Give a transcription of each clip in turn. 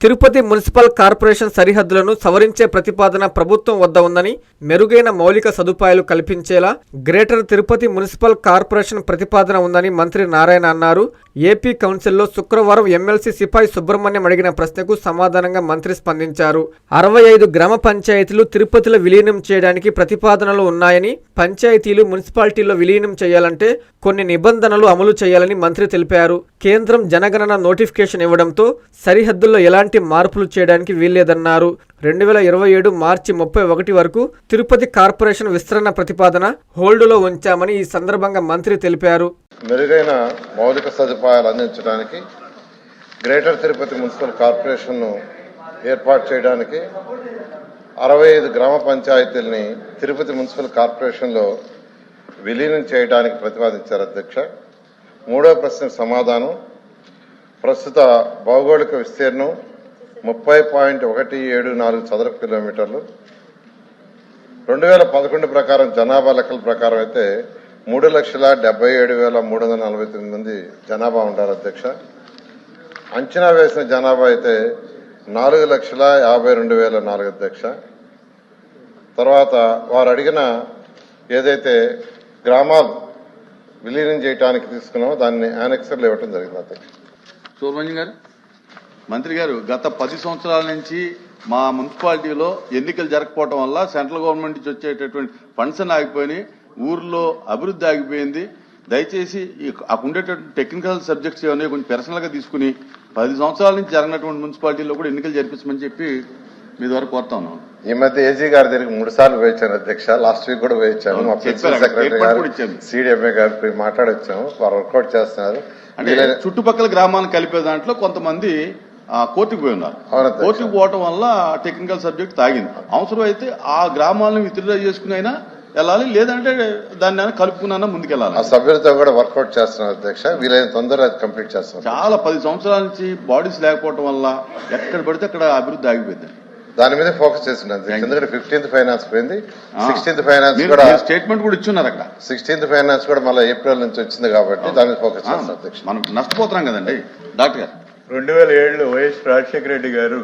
Tirupati municipal corporation సరిహద్దులను సవరించే ప్రతిపాదన ప్రభుత్వం వద్ద ఉందని, మెరుగైన మౌలిక సదుపాయాలు కల్పించేలా గ్రేటర్ తిరుపతి మున్సిపల్ కార్పొరేషన్ ప్రతిపాదన ఉందని మంత్రి నారాయణ అన్నారు. ఏపీ కౌన్సిల్లో శుక్రవారం ఎమ్మెల్సీ సిపాయి సుబ్రహ్మణ్యం అడిగిన ప్రశ్నకు సమాధానంగా మంత్రి స్పందించారు. 65 గ్రామ పంచాయతీలు తిరుపతిలో విలీనం చేయడానికి ప్రతిపాదనలు ఉన్నాయని, పంచాయతీలు మున్సిపాలిటీల్లో విలీనం చేయాలంటే కొన్ని నిబంధనలు అమలు చేయాలని మంత్రి తెలిపారు. కేంద్రం జనగణన నోటిఫికేషన్ ఇవ్వడంతో సరిహద్దుల్లో ఎలాంటి మార్పులు చేయడానికి వీల్లేదన్నారు. 2027 మార్చి 31 వరకు తిరుపతి కార్పొరేషన్ విస్తరణ ప్రతిపాదన హోల్డ్లో ఉంచామని ఈ సందర్భంగా మంత్రి తెలిపారు. మెరుగైన మౌలిక సదుపాయాలు అందించడానికి గ్రేటర్ తిరుపతి మున్సిపల్ కార్పొరేషన్ను ఏర్పాటు చేయడానికి 65 గ్రామ పంచాయతీలని తిరుపతి మున్సిపల్ కార్పొరేషన్లో విలీనం చేయడానికి ప్రతిపాదించారు అధ్యక్ష. మూడవ ప్రశ్నకు సమాధానం, ప్రస్తుత భౌగోళిక విస్తీర్ణం 30.174 చదరపు కిలోమీటర్లు. 2011 ప్రకారం జనాభా లెక్కల ప్రకారం అయితే 3,77,349 మంది జనాభా ఉంటారు అధ్యక్ష. అంచనా వేసిన జనాభా అయితే 4,52,004 అధ్యక్ష. తర్వాత వారు అడిగిన ఏదైతే గ్రామాలు విలీనం చేయడానికి తీసుకున్నామో దాన్ని యానెక్సర్లు ఇవ్వడం జరిగింది అధ్యక్ష. సుబ్రహ్మణ్యం గారు, మంత్రి గారు, గత 10 సంవత్సరాల నుంచి మా మున్సిపాలిటీలో ఎన్నికలు జరగకపోవడం వల్ల సెంట్రల్ గవర్నమెంట్ నుంచి వచ్చేటటువంటి ఫండ్స్ ఆగిపోయినాయి, ఊర్లో అభివృద్ధి ఆగిపోయింది. దయచేసి ఉండేటటువంటి టెక్నికల్ సబ్జెక్ట్స్ ఏమైనా కొంచెం పర్సనల్ గా తీసుకుని 10 సంవత్సరాల నుంచి జరిగినటువంటి మున్సిపాలిటీలో కూడా ఎన్నికలు జరిపించమని చెప్పి మీ ద్వారా కోరుతా ఉన్నాను. ఈ మధ్య ఏజీ గారి దగ్గరికి 3 సార్లు వేయించాను అధ్యక్ష. లాస్ట్ వీక్ కూడా వేయించాను. మా ప్రిన్సిపల్ సెక్రటరీ గారు, సిడిఎంఏ గారు మాట్లాడొచ్చాము. వారు వర్కౌట్ చేస్తున్నారు. అంటే చుట్టుపక్కల గ్రామాలను కలిపే దాంట్లో కొంతమంది కోర్టుకు పోయి ఉన్నారు. కోర్టుకు పోవటం వల్ల టెక్నికల్ సబ్జెక్ట్ తాగింది. అవసరం అయితే ఆ గ్రామాలను విత్డ్రా చేసుకుని అయినా వెళ్ళాలి, లేదంటే దాన్ని కలుపుకున్నా ముందుకెళ్ళాలి. ఆ సభ్యులతో కూడా వర్కౌట్ చేస్తున్నారు అధ్యక్ష. వీలైన తొందరగా కంప్లీట్ చేస్తున్నారు. చాలా 10 సంవత్సరాల నుంచి బాడీస్ లేకపోవడం వల్ల ఎక్కడ పడితే అక్కడ అభివృద్ధి ఆగిపోయింది. దాని మీద ఫోకస్ చేస్తున్నారు. ఎందుకంటే 15th ఫైనాన్స్ పోయింది, 16th ఫైనాన్స్ కూడా స్టేట్మెంట్ కూడా ఇచ్చున్నారు అక్కడ. 16th ఫైనాన్స్ కూడా మళ్ళీ ఏప్రిల్ నుంచి వచ్చింది కాబట్టి దాని మీద ఫోకస్ చేస్తున్నారు అధ్యక్ష. మనం నష్టపోతున్నాం కదండి డాక్టర్ గారు. 2007లో వైఎస్ రాజశేఖర రెడ్డి గారు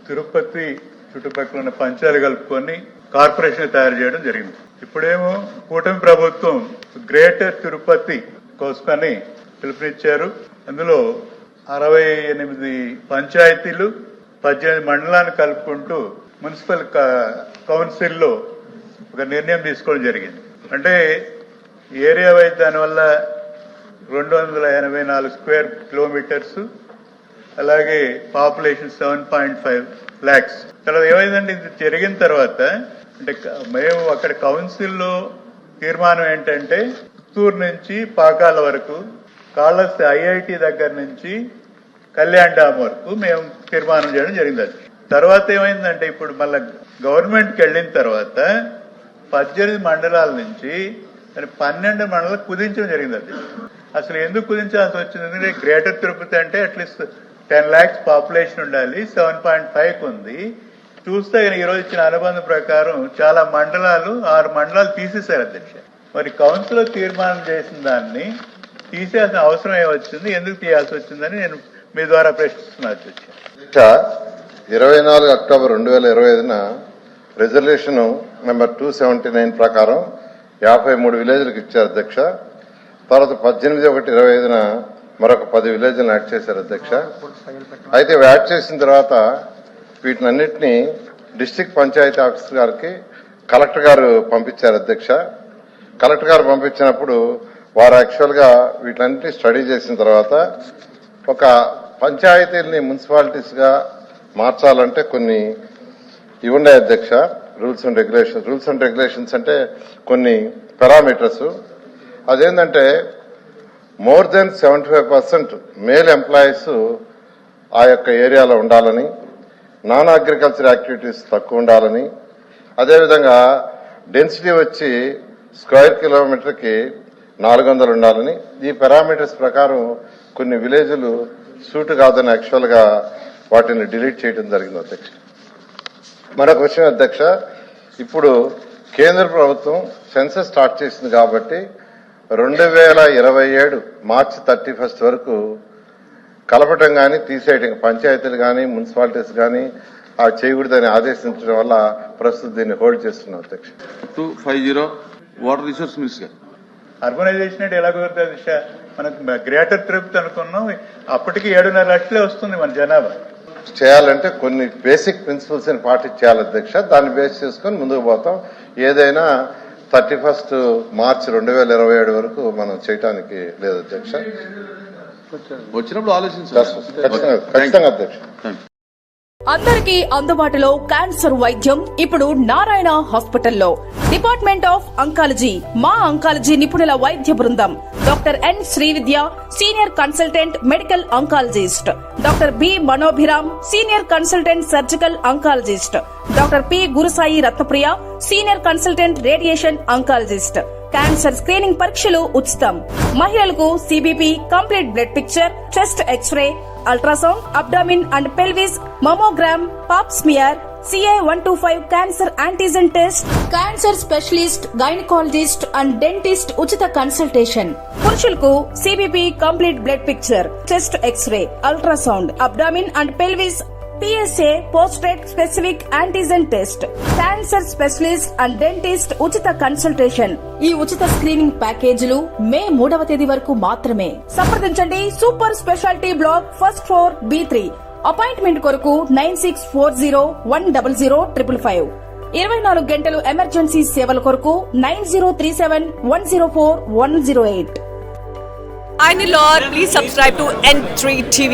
తిరుపతి చుట్టుపక్కల ఉన్న పంచాయతీలు కలుపుకొని కార్పొరేషన్ తయారు చేయడం జరిగింది. ఇప్పుడేమో కూటమి ప్రభుత్వం గ్రేటర్ తిరుపతి కోసుకొని పిలుపునిచ్చారు. అందులో 68 పంచాయతీలు 18 మండలాన్ని కలుపుకుంటూ మున్సిపల్ కౌన్సిల్లో ఒక నిర్ణయం తీసుకోవడం జరిగింది. అంటే ఏరియా వైజ్ దానివల్ల 284 స్క్వేర్ కిలోమీటర్స్, అలాగే పాపులేషన్ 7.5 lakhs. తర్వాత ఏమైందంటే ఇది జరిగిన తర్వాత అంటే మేము అక్కడ కౌన్సిల్లో తీర్మానం ఏంటంటే చిత్తూరు నుంచి పాకాల వరకు, కాళహస్తి ఐఐటి దగ్గర నుంచి కళ్యాణ్ డామ్ వరకు మేము తీర్మానం చేయడం జరిగింది. తర్వాత ఏమైందంటే ఇప్పుడు మళ్ళా గవర్నమెంట్కి వెళ్ళిన తర్వాత 18 మండలాల నుంచి 12 మండలాలు కుదించడం జరిగింది. అది అసలు ఎందుకు కుదించాల్సి వచ్చింది? ఎందుకంటే గ్రేటర్ తిరుపతి అంటే అట్లీస్ట్ 10 lakhs పాపులేషన్ ఉండాలి, 7.5 ఉంది. చూస్తే ఈ రోజు ఇచ్చిన అనుబంధం ప్రకారం చాలా మండలాలు 6 మండలాలు తీసేశారు అధ్యక్ష. మరి కౌన్సిల్ తీర్మానం చేసిన దాన్ని తీసేయాల్సిన అవసరం ఏమొచ్చింది, ఎందుకు తీయాల్సి వచ్చిందని నేను మీ ద్వారా ప్రశ్నిస్తున్నా అధ్యక్ష. 24 అక్టోబర్ 2025న రిజల్యూషన్ నెంబర్ 279 ప్రకారం 53 విలేజ్లకు ఇచ్చారు అధ్యక్ష. తర్వాత 18/1/25న మరొక 10 విలేజ్లను యాడ్ చేశారు అధ్యక్ష. అయితే యాడ్ చేసిన తర్వాత వీటినన్నింటినీ డిస్ట్రిక్ట్ పంచాయతీ ఆఫీసర్ గారికి కలెక్టర్ గారు పంపించారు అధ్యక్ష. కలెక్టర్ గారు పంపించినప్పుడు వారు యాక్చువల్ గా వీటినన్నింటినీ స్టడీ చేసిన తర్వాత ఒక పంచాయతీలని మున్సిపాలిటీస్ గా మార్చాలంటే కొన్ని ఇవి ఉన్నాయి అధ్యక్ష, రూల్స్ అండ్ రెగ్యులేషన్స్ అంటే కొన్ని పారామీటర్స్. అదేంటంటే మోర్ దెన్ 75% మేల్ ఎంప్లాయీస్ ఆ యొక్క ఏరియాలో ఉండాలని, నాన్ అగ్రికల్చర్ యాక్టివిటీస్ తక్కువ ఉండాలని, అదేవిధంగా డెన్సిటీ వచ్చి స్క్వేర్ కిలోమీటర్కి 400 ఉండాలని. ఈ పారామీటర్స్ ప్రకారం కొన్ని విలేజ్లు సూట్ కాదని యాక్చువల్ గా వాటిని డిలీట్ చేయడం జరిగింది అధ్యక్ష. మరొక విషయం అధ్యక్ష, ఇప్పుడు కేంద్ర ప్రభుత్వం సెన్సస్ స్టార్ట్ చేసింది కాబట్టి 2027 మార్చి 31 వరకు కలపటం కానీ తీసేయటం పంచాయతీలు కానీ మున్సిపాలిటీస్ కానీ అవి చేయకూడదని ఆదేశించడం వల్ల ప్రస్తుతం దీన్ని హోల్డ్ చేస్తున్నాం అధ్యక్ష. 250 వాటర్ రిసోర్స్ మినిస్టర్. అర్బనైజేషన్ అంటే ఎలా కుదురుతుంది దిశ? మనకు గ్రేటర్ తిరుపతి అనుకున్నాం, అప్పటికి 7.5 లక్షలే వస్తుంది మన జనాభా. చేయాలంటే కొన్ని బేసిక్ ప్రిన్సిపల్స్ ని పాటించాలి అధ్యక్ష. దాన్ని బేస్ చేసుకుని ముందుకు పోతాం. ఏదైనా 31 మార్చి 2027 వరకు మనం చేయటానికి లేదు అధ్యక్ష. వచ్చినప్పుడు ఆలోచించాలి. ఖచ్చితంగా అధ్యక్ష. అందరికీ అందుబాటులో క్యాన్సర్ వైద్యం ఇప్పుడు నారాయణ హాస్పిటల్లో. డిపార్ట్మెంట్ ఆఫ్ అంకాలజీ, మా అంకాలజీ నిపుణుల వైద్య బృందం. Doctor N Srividya, senior consultant medical oncologist. Doctor B Manobhiram, senior consultant surgical oncologist. Doctor P Gurusai Ratnapriya, senior consultant radiation oncologist. Cancer screening పరీక్షలు ఉచితం. మహిళలకు CBP, complete blood picture, chest x-ray, ultrasound, abdomen and pelvis, mammogram, pap smear, CA-125 cancer antigen test, cancer specialist, gynaecologist and dentist ఉచిత consultation. పురుషులకు CBP, complete blood picture, chest x-ray, ultrasound, abdomen and pelvis, PSA పోస్ట్రేట్ specific antigen test, cancer specialist and dentist ఉచిత consultation. ఈ ఉచిత screening ప్యాకేజీలు మే 3వ తేదీ వరకు మాత్రమే. సంప్రదించండి super speciality block, first floor, B3. Appointment కొరకు 9640100555. 24 గంటలు ఎమర్జెన్సీ సేవల కొరకు 9037104108. I'm the Lord. Please subscribe to N3 TV.